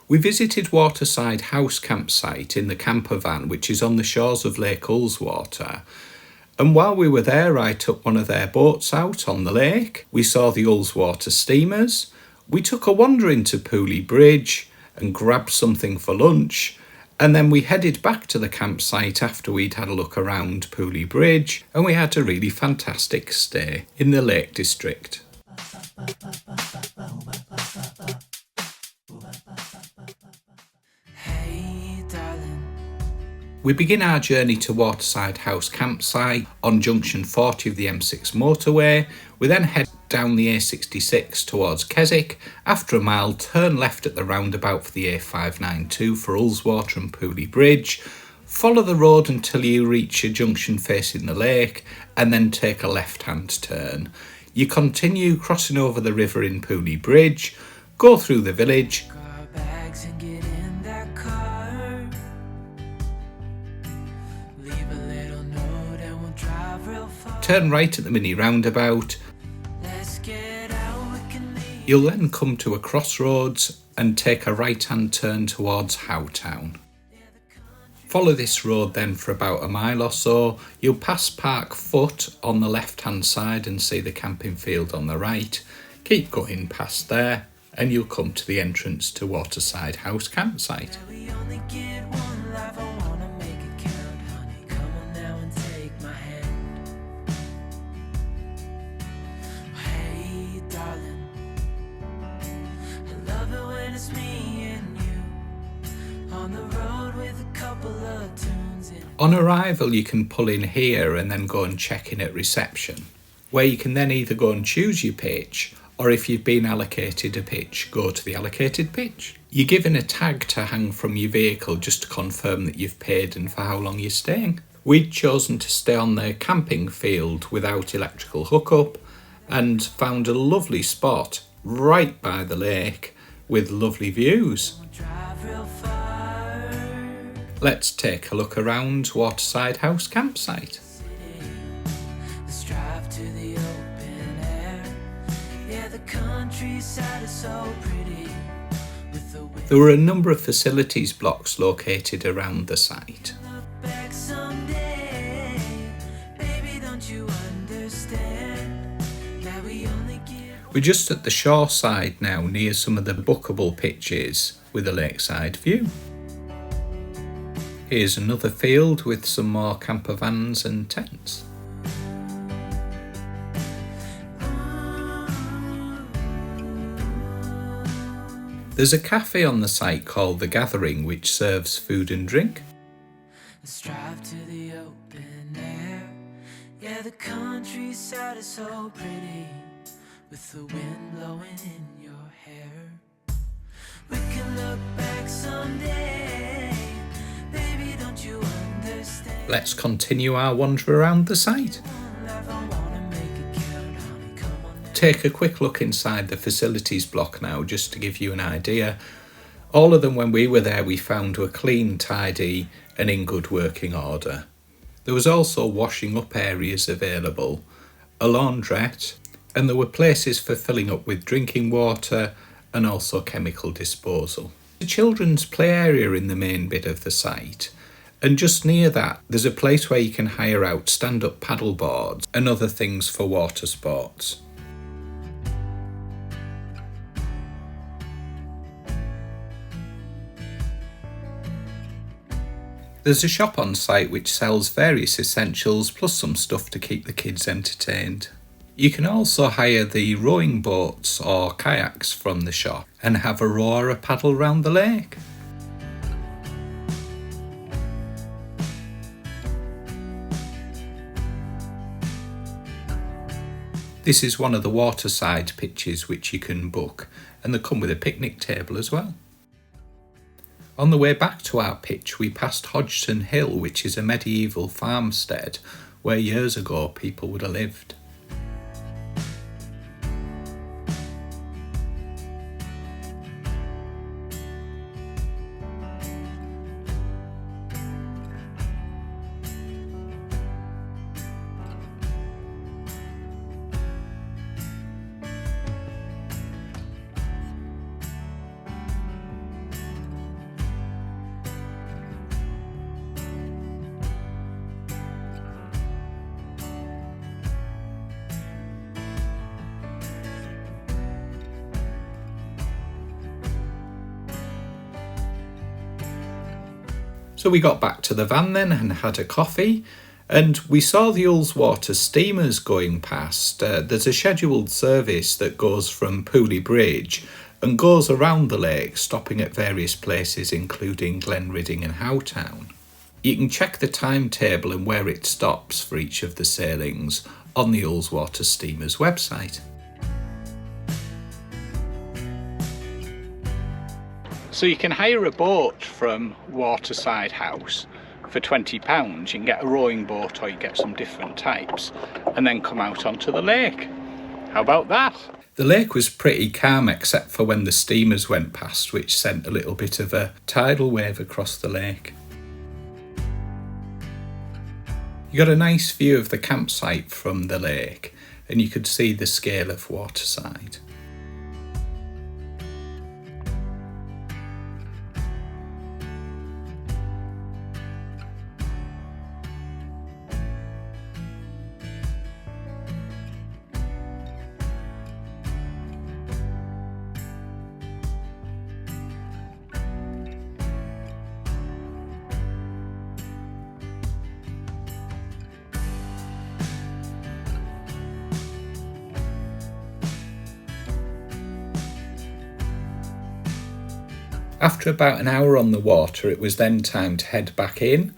We visited Waterside House Campsite in the Campervan, which is on the shores of Lake Ullswater. And while we were there, I took one of their boats out on the lake. We saw the Ullswater Steamers. We took a wander into Pooley Bridge and grabbed something for lunch. And then we headed back to the campsite after we'd had a look around Pooley Bridge, and we had a really fantastic stay in the Lake District. We begin our journey to Waterside House Campsite on junction 40 of the M6 motorway. We then head down the A66 towards Keswick. After a mile, turn left at the roundabout for the A592 for Ullswater and Pooley Bridge. Follow the road until you reach a junction facing the lake and then take a left-hand turn. You continue crossing over the river in Pooley Bridge, go through the village, turn right at the mini roundabout. You'll then come to a crossroads and take a right-hand turn towards Howtown. Follow this road then for about a mile or so. You'll pass Park Foot on the left-hand side and see the camping field on the right. Keep going past there and you'll come to the entrance to Waterside House Campsite. On arrival, you can pull in here and then go and check in at reception, where you can then either go and choose your pitch, or if you've been allocated a pitch, go to the allocated pitch. You're given a tag to hang from your vehicle just to confirm that you've paid and for how long you're staying. We'd chosen to stay on the camping field without electrical hookup and found a lovely spot right by the lake with lovely views. Let's take a look around Waterside House Campsite. There were a number of facilities blocks located around the site. We're just at the shore side now, near some of the bookable pitches with a lakeside view. Here's another field with some more camper vans and tents. There's a cafe on the site called The Gathering which serves food and drink. Let's drive to the open air. Yeah, the countryside is so pretty with the wind blowing in your hair. We can look back someday. Baby, don't you understand? Let's continue our wander around the site. Take a quick look inside the facilities block now, just to give you an idea. All of them, when we were there, we found were clean, tidy and in good working order. There was also washing up areas available, a laundrette, and there were places for filling up with drinking water and also chemical disposal. A children's play area in the main bit of the site, and just near that there's a place where you can hire out stand-up paddle boards and other things for water sports. There's a shop on site which sells various essentials plus some stuff to keep the kids entertained. You can also hire the rowing boats or kayaks from the shop and have a row or a paddle round the lake. This is one of the waterside pitches which you can book, and they come with a picnic table as well. On the way back to our pitch, we passed Hodgson Hill, which is a medieval farmstead where years ago people would have lived. So we got back to the van then and had a coffee, and we saw the Ullswater Steamers going past. There's a scheduled service that goes from Pooley Bridge and goes around the lake, stopping at various places including Glenridding and Howtown. You can check the timetable and where it stops for each of the sailings on the Ullswater Steamers website. So you can hire a boat from Waterside House for £20. You can get a rowing boat, or you get some different types, and then come out onto the lake. How about that? The lake was pretty calm except for when the steamers went past, which sent a little bit of a tidal wave across the lake. You got a nice view of the campsite from the lake, and you could see the scale of Waterside. After about an hour on the water, it was then time to head back in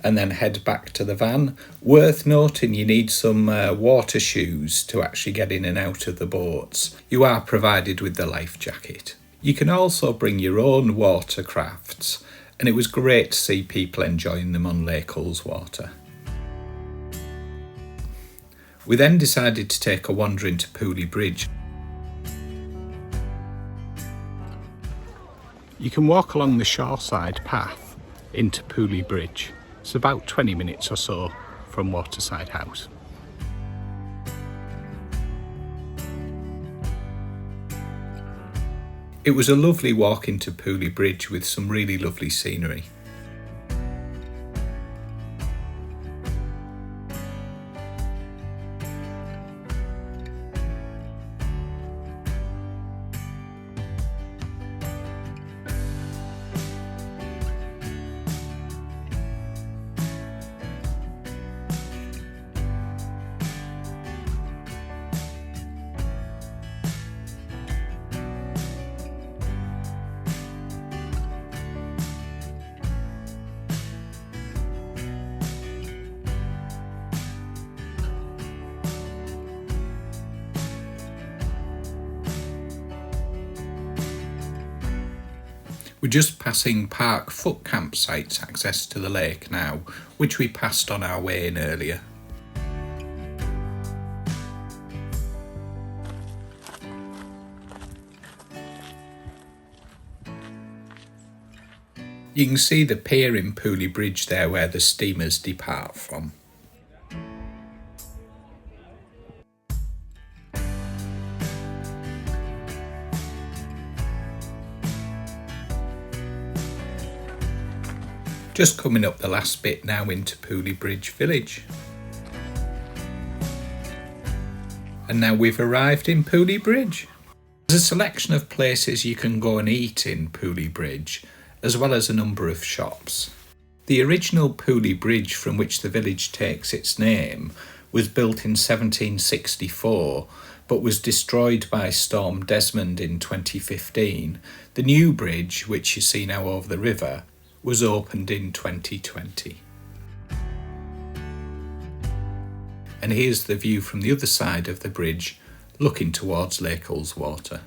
and then head back to the van. Worth noting, you need some water shoes to actually get in and out of the boats. You are provided with the life jacket. You can also bring your own watercrafts, and it was great to see people enjoying them on Lake Ullswater. We then decided to take a wander into Pooley Bridge. You can walk along the shoreside path into Pooley Bridge. It's about 20 minutes or so from Waterside House. It was a lovely walk into Pooley Bridge with some really lovely scenery. We're just passing Park Foot Campsite's access to the lake now, which we passed on our way in earlier. You can see the pier in Pooley Bridge there where the steamers depart from. Just coming up the last bit now into Pooley Bridge village. And now we've arrived in Pooley Bridge. There's a selection of places you can go and eat in Pooley Bridge, as well as a number of shops. The original Pooley Bridge, from which the village takes its name, was built in 1764, but was destroyed by Storm Desmond in 2015. The new bridge, which you see now over the river, was opened in 2020. And here's the view from the other side of the bridge, looking towards Lake Ullswater.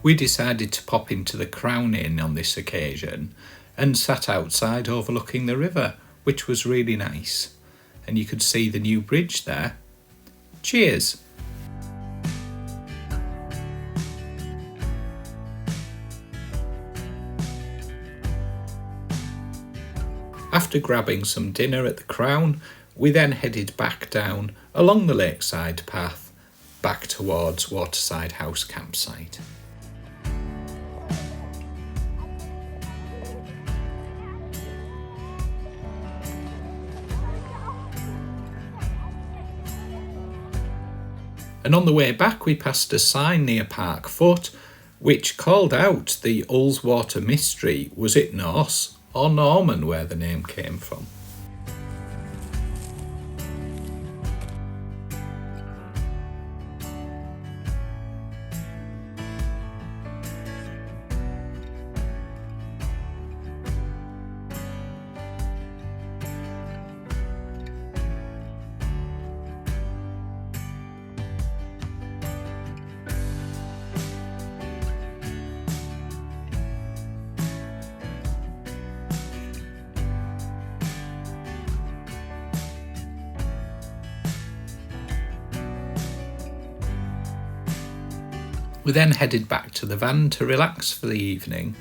We decided to pop into the Crown Inn on this occasion and sat outside overlooking the river, which was really nice. And you could see the new bridge there. Cheers! After grabbing some dinner at the Crown, we then headed back down along the lakeside path, back towards Waterside House Campsite. And on the way back we passed a sign near Park Foot which called out the Ullswater mystery. Was it Norse or Norman where the name came from? We then headed back to the van to relax for the evening.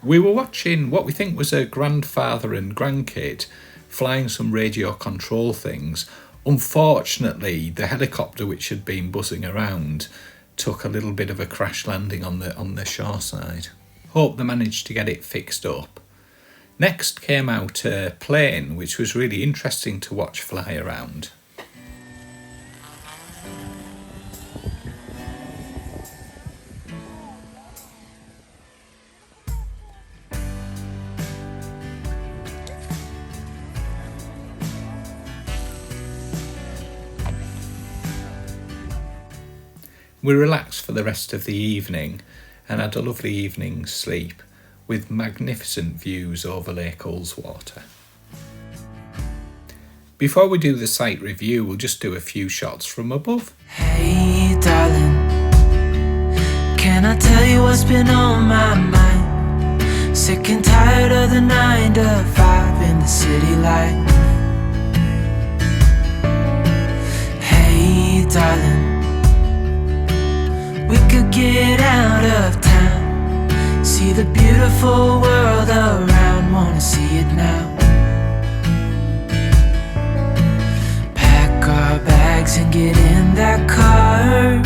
We were watching what we think was a grandfather and grandkid flying some radio control things. Unfortunately, the helicopter which had been buzzing around took a little bit of a crash landing on the shoreside. Hope they managed to get it fixed up. Next came out a plane which was really interesting to watch fly around. We relaxed for the rest of the evening and had a lovely evening's sleep with magnificent views over Lake Ullswater. Before we do the site review, we'll just do a few shots from above. Hey darling, can I tell you what's been on my mind? Sick and tired of the 9 to 5 in the city life. Hey darling, we could get out of town, see the beautiful world around, wanna see it now. Pack our bags and get in that car,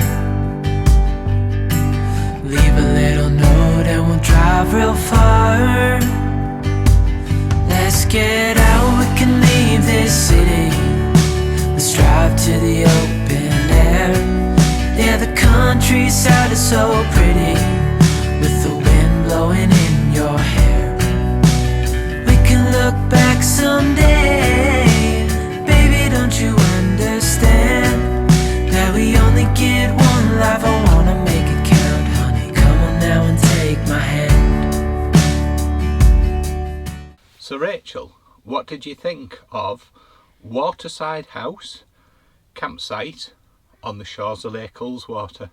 leave a little note and we'll drive real far. Let's get out, we can leave this city, let's drive to the open air. Yeah, the countryside is so pretty, with the wind blowing in your hair. We can look back someday, baby, don't you understand that we only get one life? I wanna make it count, honey, come on now and take my hand. So Rachel, what did you think of Waterside House Campsite on the shores of Lake Ullswater?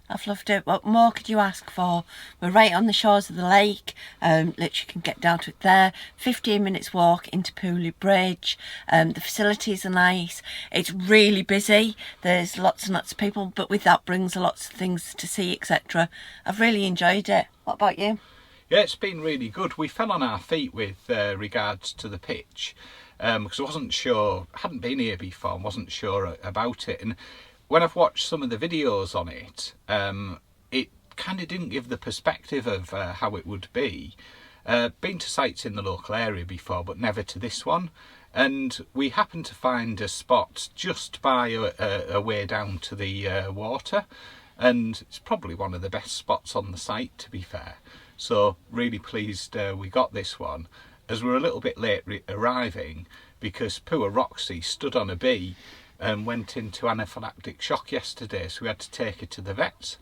I've loved it. What more could you ask for? We're right on the shores of the lake. Literally can get down to it there. 15 minutes walk into Pooley Bridge. The facilities are nice. It's really busy. There's lots and lots of people, but with that brings lots of things to see, etc. I've really enjoyed it. What about you? Yeah, it's been really good. We fell on our feet with regards to the pitch because I wasn't sure, hadn't been here before and wasn't sure about it. And when I've watched some of the videos on it, it kind of didn't give the perspective of how it would be. Been to sites in the local area before, but never to this one. And we happened to find a spot just by a way down to the water. And it's probably one of the best spots on the site, to be fair. So really pleased we got this one, as we're a little bit late arriving because poor Roxy stood on a bee and went into anaphylactic shock yesterday, so we had to take her to the vets.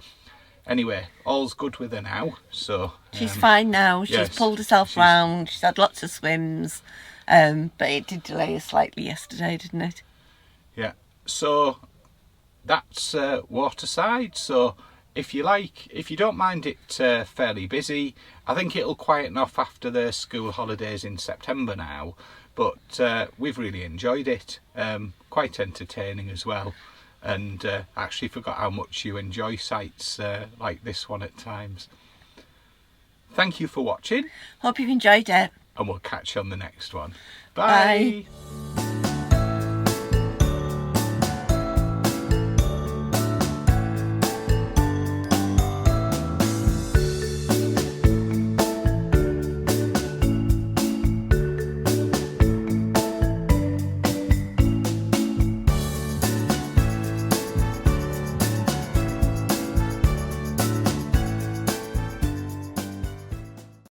Anyway, all's good with her now, so she's fine now. She's pulled herself round, she's had lots of swims, but it did delay her slightly yesterday, didn't it? Yeah, so that's Waterside. So if you don't mind it fairly busy, I think it'll quieten off after the school holidays in September now, but we've really enjoyed it. Quite entertaining as well, and actually forgot how much you enjoy sites like this one at times. Thank you for watching. Hope you've enjoyed it. And we'll catch you on the next one. Bye. Bye.